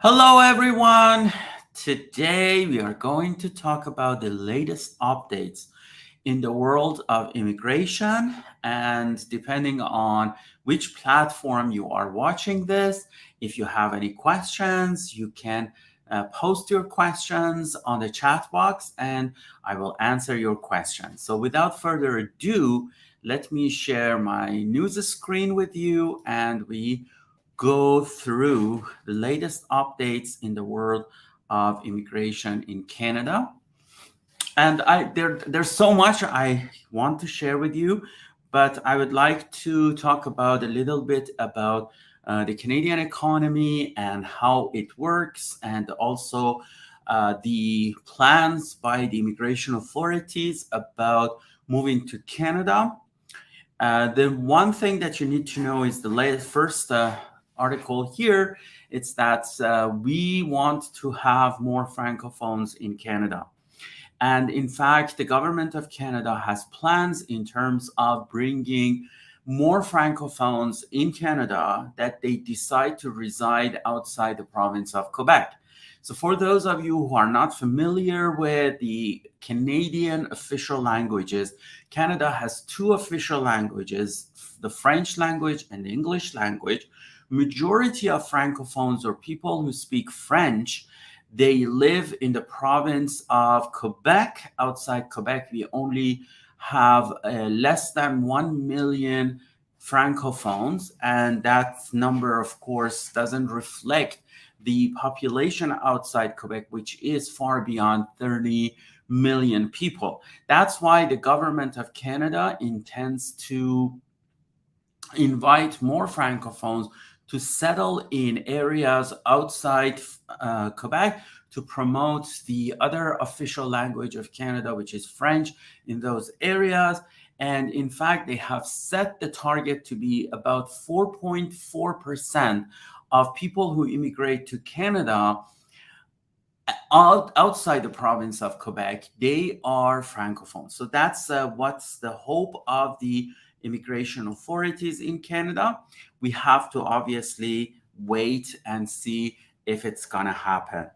Hello, everyone. Today we are going to talk about the latest updates in the world of immigration. And depending on which platform you are watching this, if you have any questions, you can post your questions on the chat box and I will answer your questions. So, without further ado, let me share my news screen with you and we go through the latest updates in the world of immigration in Canada. And there's so much I want to share with you, but I would like to talk about a little bit about the Canadian economy and how it works, and also the plans by the immigration authorities about moving to Canada. The one thing that you need to know is the latest first article here. It's that we want to have more francophones in Canada. And in fact, the government of Canada has plans in terms of bringing more francophones in Canada that they decide to reside outside the province of Quebec. So, for those of you who are not familiar with the Canadian official languages, Canada has two official languages, the French language and the English language. Majority of francophones or people who speak French, they live in the province of Quebec. Outside Quebec, we only have less than 1 million francophones, and that number, of course, doesn't reflect the population outside Quebec, which is far beyond 30 million people. That's why the government of Canada intends to invite more francophones to settle in areas outside Quebec to promote the other official language of Canada, which is French, in those areas. And in fact, they have set the target to be about 4.4% of people who immigrate to Canada outside the province of Quebec, they are francophones. So that's what's the hope of the immigration authorities in Canada. We have to obviously wait and see if it's going to happen.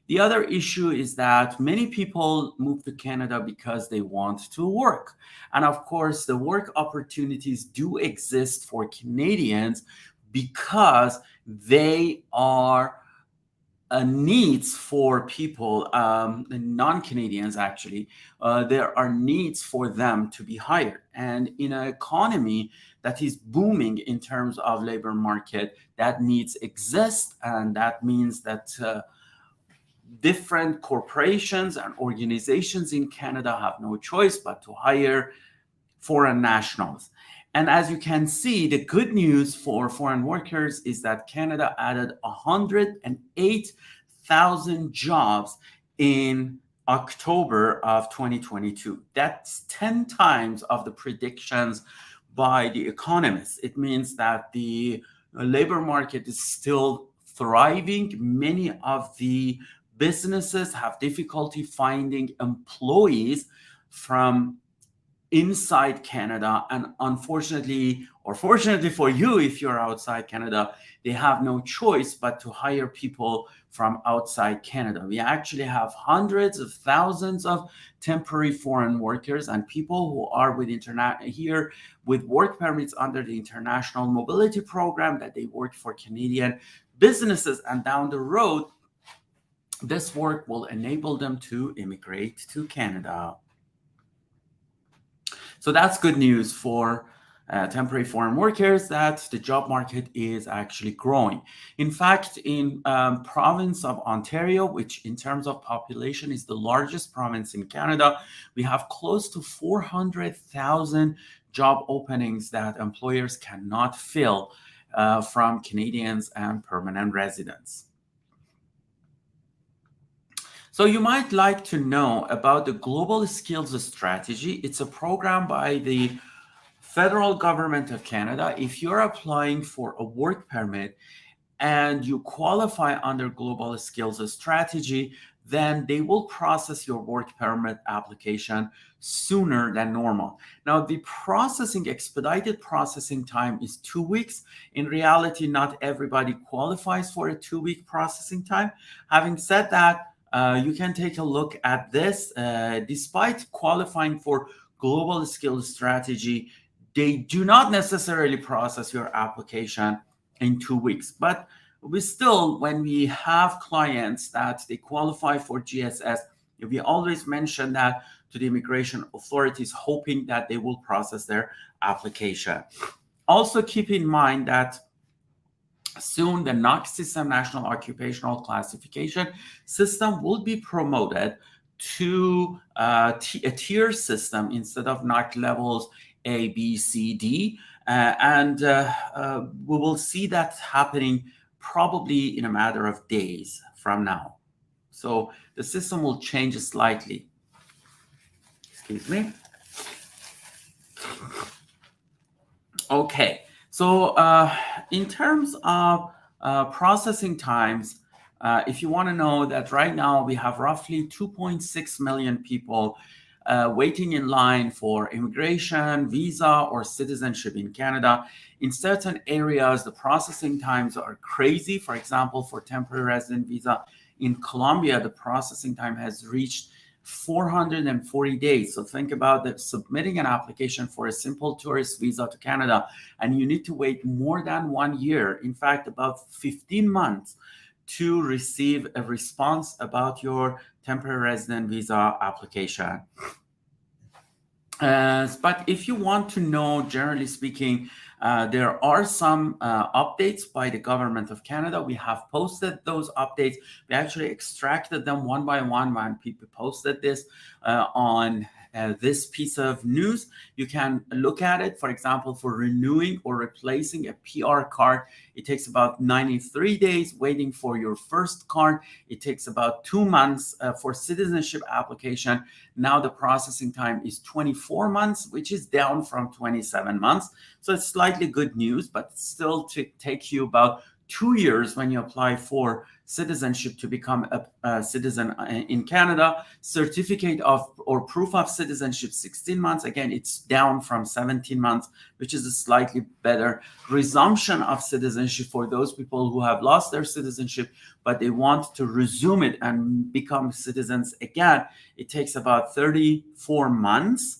The other issue is that many people move to Canada because they want to work. And of course, the work opportunities do exist for Canadians because they are needs for people, non-Canadians actually, there are needs for them to be hired. And in an economy that is booming in terms of labor market, that needs exist. And that means that different corporations and organizations in Canada have no choice but to hire foreign nationals. And as you can see, the good news for foreign workers is that Canada added 108,000 jobs in October of 2022. That's 10 times of the predictions by the economists. It means that the labor market is still thriving. Many of the businesses have difficulty finding employees from inside Canada, and unfortunately, or fortunately for you, if you're outside Canada, they have no choice but to hire people from outside Canada. We actually have hundreds of thousands of temporary foreign workers and people who are with here with work permits under the International Mobility Program, that they work for Canadian businesses, and down the road, this work will enable them to immigrate to Canada. So that's good news for temporary foreign workers, that the job market is actually growing. In fact, in province of Ontario, which in terms of population is the largest province in Canada, we have close to 400,000 job openings that employers cannot fill from Canadians and permanent residents. So you might like to know about the Global Skills Strategy. It's a program by the federal government of Canada. If you're applying for a work permit and you qualify under Global Skills Strategy, then they will process your work permit application sooner than normal. Now, the expedited processing time is 2 weeks. In reality, not everybody qualifies for a 2-week processing time. Having said that, you can take a look at this. Despite qualifying for global skills strategy, they do not necessarily process your application in 2 weeks. But we still, when we have clients that they qualify for GSS, we always mention that to the immigration authorities, hoping that they will process their application. Also keep in mind that soon the NOC system, National Occupational Classification System, will be promoted to a tier system instead of NOC levels A, B, C, D. And we will see that happening probably in a matter of days from now. So the system will change slightly. Excuse me. Okay, so in terms of processing times, if you want to know that right now we have roughly 2.6 million people waiting in line for immigration, visa, or citizenship in Canada. In certain areas, the processing times are crazy. For example, for temporary resident visa in Colombia, the processing time has reached 440 days. So think about that, submitting an application for a simple tourist visa to Canada, and you need to wait more than 1 year, in fact, about 15 months to receive a response about your temporary resident visa application. But if you want to know, generally speaking, there are some updates by the government of Canada. We have posted those updates. We actually extracted them one by one when people posted this on this piece of news. You can look at it. For example, for renewing or replacing a PR card, it takes about 93 days. Waiting for your first card, it takes about 2 months. For citizenship application, now the processing time is 24 months, which is down from 27 months. So it's slightly good news, but still to take you about 2 years when you apply for citizenship to become a citizen in Canada. Certificate of or proof of citizenship, 16 months. Again, it's down from 17 months, which is a slightly better. Resumption of citizenship for those people who have lost their citizenship, but they want to resume it and become citizens again. It takes about 34 months.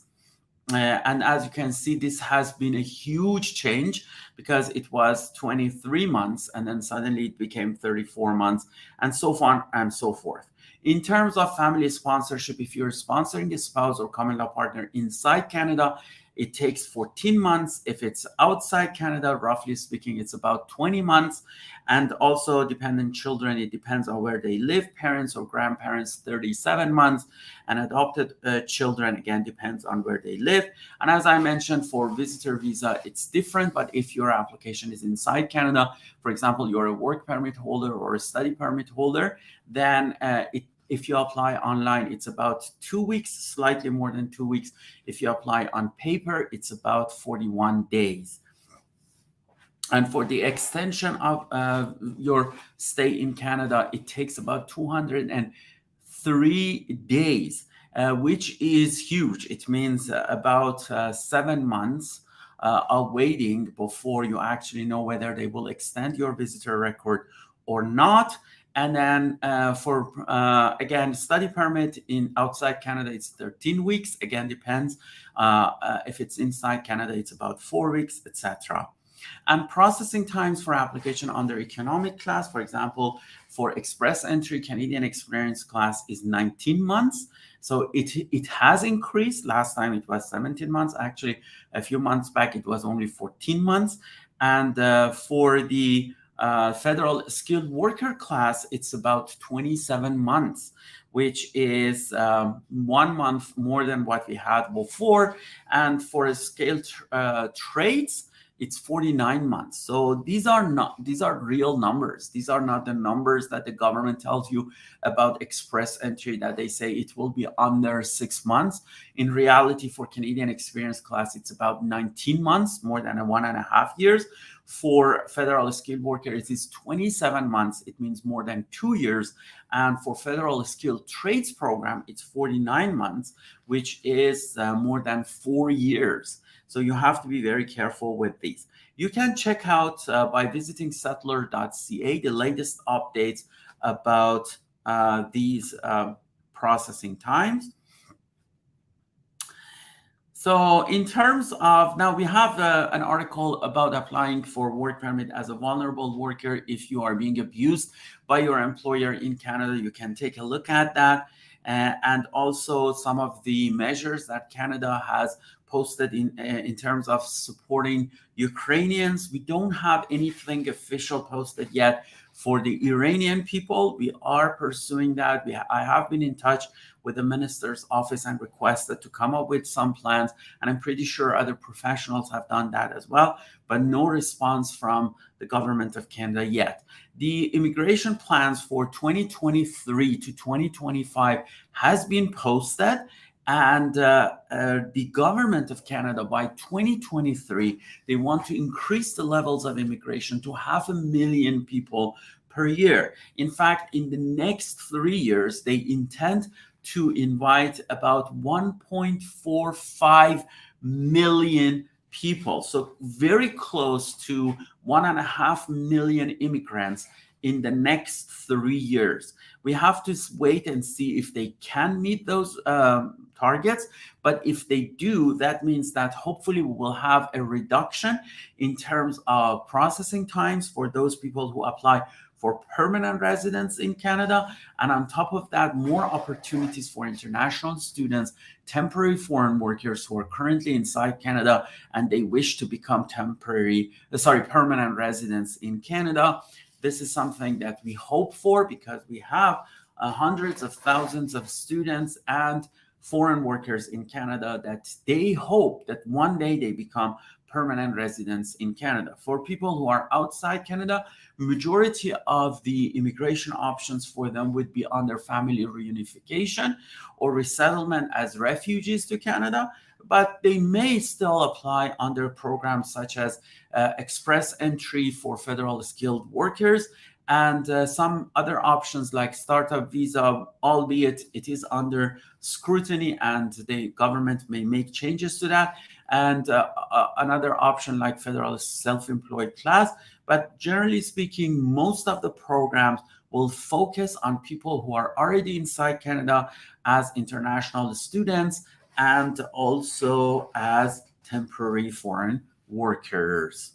And as you can see, this has been a huge change because it was 23 months and then suddenly it became 34 months and so on and so forth. In terms of family sponsorship, if you're sponsoring a spouse or common law partner inside Canada, it takes 14 months. If it's outside Canada, roughly speaking, it's about 20 months. And also dependent children, it depends on where they live, parents or grandparents, 37 months. And adopted children, again, depends on where they live. And as I mentioned, for visitor visa, it's different. But if your application is inside Canada, for example, you're a work permit holder or a study permit holder, then if you apply online, it's about 2 weeks, slightly more than 2 weeks. If you apply on paper, it's about 41 days. And for the extension of your stay in Canada, it takes about 203 days, which is huge. It means about 7 months of waiting before you actually know whether they will extend your visitor record or not. And then for, again, study permit in outside Canada, it's 13 weeks. Again, depends. If it's inside Canada, it's about 4 weeks, etc. And processing times for application under economic class, for example, for express entry, Canadian experience class is 19 months. So it has increased. Last time it was 17 months. Actually, a few months back, it was only 14 months. And for the federal skilled worker class, it's about 27 months, which is 1 month more than what we had before. And for skilled trades, it's 49 months. So these are real numbers. These are not the numbers that the government tells you about express entry, that they say it will be under 6 months. In reality, for Canadian experience class, it's about 19 months, more than 1.5 years. For federal skilled worker, it is 27 months. It means more than 2 years. And for federal skilled trades program, it's 49 months, which is more than 4 years. So you have to be very careful with these. You can check out by visiting settler.ca the latest updates about these processing times. So in terms of, now we have an article about applying for work permit as a vulnerable worker if you are being abused by your employer in Canada. You can take a look at that. And also some of the measures that Canada has posted in terms of supporting Ukrainians. We don't have anything official posted yet for the Iranian people. We are pursuing that. I have been in touch with the minister's office and requested to come up with some plans, and I'm pretty sure other professionals have done that as well, but no response from the government of Canada yet. The immigration plans for 2023 to 2025 has been posted, and the government of Canada by 2023, they want to increase the levels of immigration to 500,000 people per year. In fact, in the next 3 years, they intend to invite about 1.45 million people. So very close to 1.5 million immigrants in the next 3 years. We have to wait and see if they can meet those targets. But if they do, that means that hopefully we will have a reduction in terms of processing times for those people who apply for permanent residence in Canada. And on top of that, more opportunities for international students, temporary foreign workers who are currently inside Canada and they wish to become permanent residents in Canada. This is something that we hope for because we have hundreds of thousands of students and foreign workers in Canada that they hope that one day they become permanent residents in Canada. For people who are outside Canada, majority of the immigration options for them would be under family reunification or resettlement as refugees to Canada, but they may still apply under programs such as express entry for federal skilled workers and some other options like startup visa, albeit it is under scrutiny and the government may make changes to that, and another option like federal self-employed class. But generally speaking, most of the programs will focus on people who are already inside Canada as international students and also as temporary foreign workers.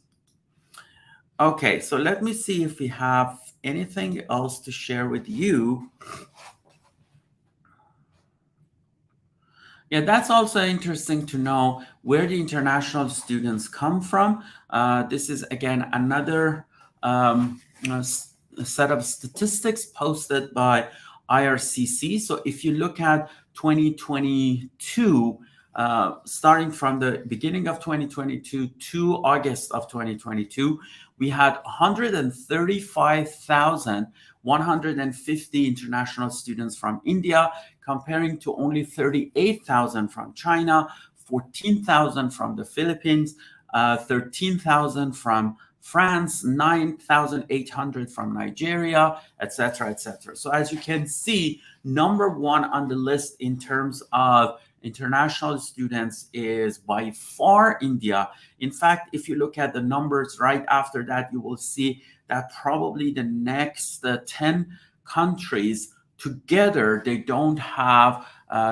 Okay, so let me see if we have anything else to share with you. Yeah, that's also interesting to know where the international students come from. This is, again, another set of statistics posted by IRCC. So if you look at 2022, starting from the beginning of 2022 to August of 2022, we had 135,150 international students from India, comparing to only 38,000 from China, 14,000 from the Philippines, 13,000 from France, 9,800 from Nigeria, etc., etc. So as you can see, number one on the list in terms of international students is by far India. In fact, if you look at the numbers right after that, you will see that probably the next 10 countries together, they don't have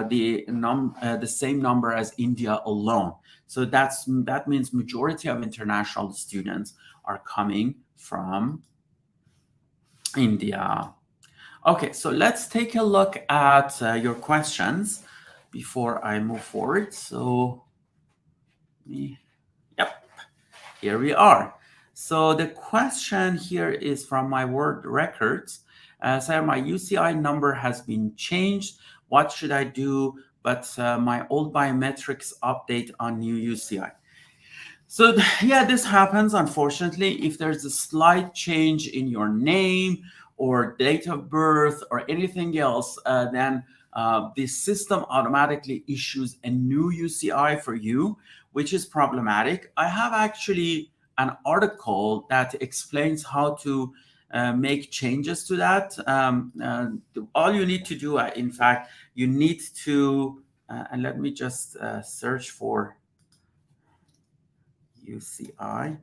the same number as India alone. So that means majority of international students are coming from India. Okay, so let's take a look at your questions before I move forward. So, yep, here we are. So the question here is from my word records. So my UCI number has been changed. What should I do? But my old biometrics update on new UCI. So yeah, this happens unfortunately. If there's a slight change in your name or date of birth or anything else, then the system automatically issues a new UCI for you, which is problematic. I have actually an article that explains how to make changes to that. All you need to do, in fact, you need to, and let me just search for UCI.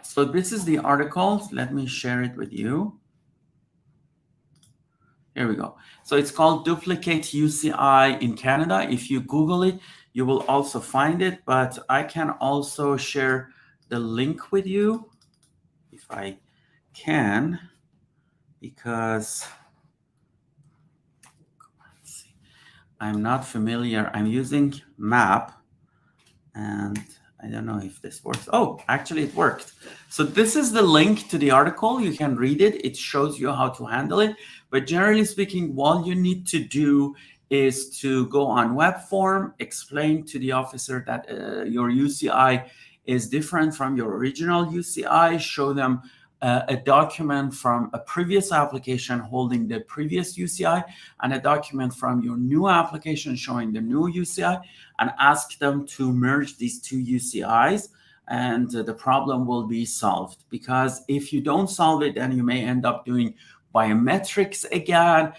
So this is the article. Let me share it with you. Here we go. So it's called Duplicate UCI in Canada. If you Google it, you will also find it, but I can also share the link with you if I can, because I'm not familiar. I'm using map and I don't know if this works. Oh, actually it worked. So this is the link to the article. You can read it. It shows you how to handle it. But generally speaking, all you need to do is to go on web form, explain to the officer that your UCI is different from your original UCI, show them a document from a previous application holding the previous UCI and a document from your new application showing the new UCI, and ask them to merge these two UCIs, and the problem will be solved. Because if you don't solve it, then you may end up doing biometrics again.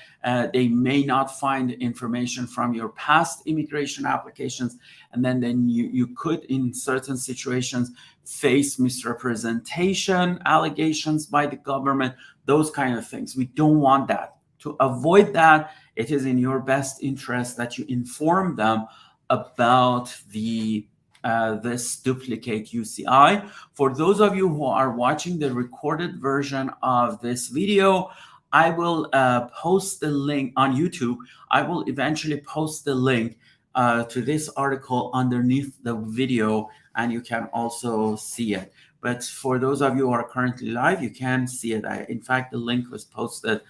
They may not find information from your past immigration applications, and then you could, in certain situations, face misrepresentation allegations by the government, those kind of things. We don't want that. To avoid that, it is in your best interest that you inform them about this duplicate UCI. For those of you who are watching the recorded version of this video, I will post the link on YouTube. I will eventually post the link to this article underneath the video, and you can also see it. But for those of you who are currently live, you can see it. In fact, the link was posted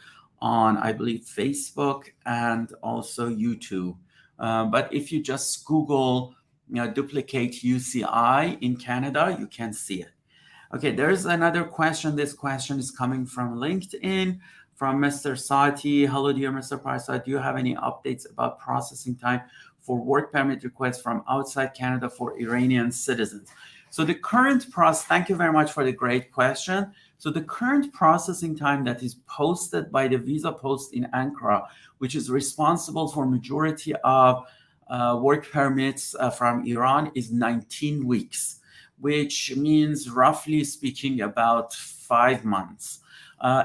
on, I believe, Facebook and also YouTube. But if you just Google duplicate UCI in Canada, you can see it. Okay, there's another question. This question is coming from LinkedIn from Mr. Sati. Hello, dear Mr. Parsai. Do you have any updates about processing time for work permit requests from outside Canada for Iranian citizens? So the current process, thank you very much for the great question. So the current processing time that is posted by the visa post in Ankara, which is responsible for majority of work permits from Iran, is 19 weeks, which means roughly speaking about 5 months.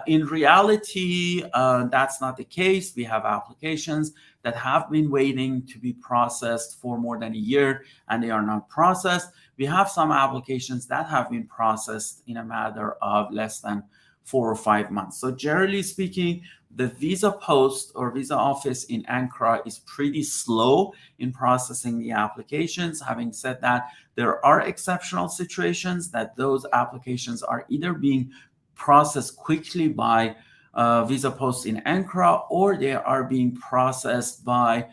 In reality, that's not the case. We have applications that have been waiting to be processed for more than a year and they are not processed. We have some applications that have been processed in a matter of less than 4 or 5 months. So generally speaking, the visa post or visa office in Ankara is pretty slow in processing the applications. Having said that, there are exceptional situations that those applications are either being processed quickly by visa posts in Ankara, or they are being processed by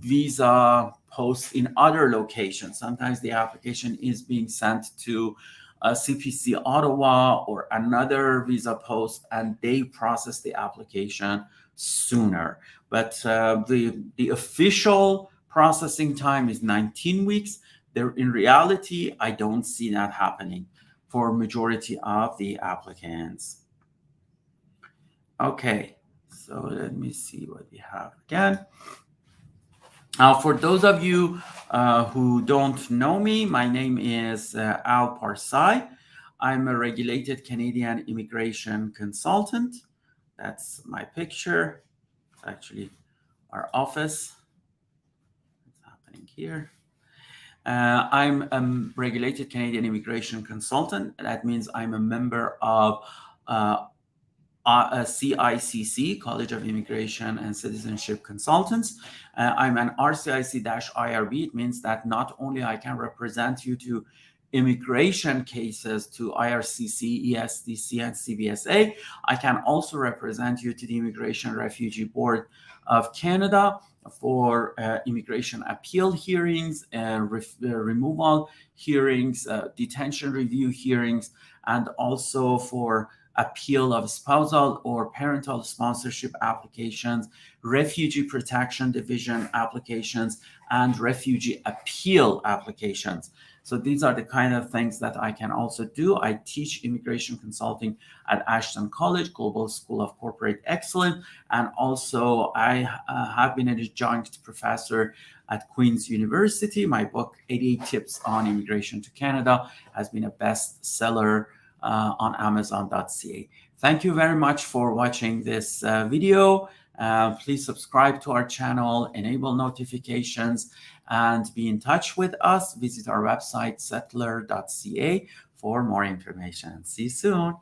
visa posts in other locations. Sometimes the application is being sent to CPC Ottawa or another visa post, and they process the application sooner. But the official processing time is 19 weeks. There, in reality, I don't see that happening for majority of the applicants. Okay, so let me see what we have again. For those of you who don't know me, my name is Al Parsai. I'm a regulated Canadian immigration consultant. That's my picture. It's actually our office. What's happening here? I'm a regulated Canadian immigration consultant. That means I'm a member of CICC, College of Immigration and Citizenship Consultants. I'm an RCIC-IRB. It means that not only I can represent you to immigration cases to IRCC, ESDC, and CBSA, I can also represent you to the Immigration Refugee Board of Canada for immigration appeal hearings, removal hearings, detention review hearings, and also for appeal of spousal or parental sponsorship applications, refugee protection division applications, and refugee appeal applications. So these are the kind of things that I can also do. I teach immigration consulting at Ashton College, Global School of Corporate Excellence, and also I have been an adjunct professor at Queen's University. My book, 88 Tips on Immigration to Canada, has been a bestseller on Amazon.ca. Thank you very much for watching this video. Please subscribe to our channel, enable notifications, and be in touch with us. Visit our website, settler.ca, for more information. See you soon.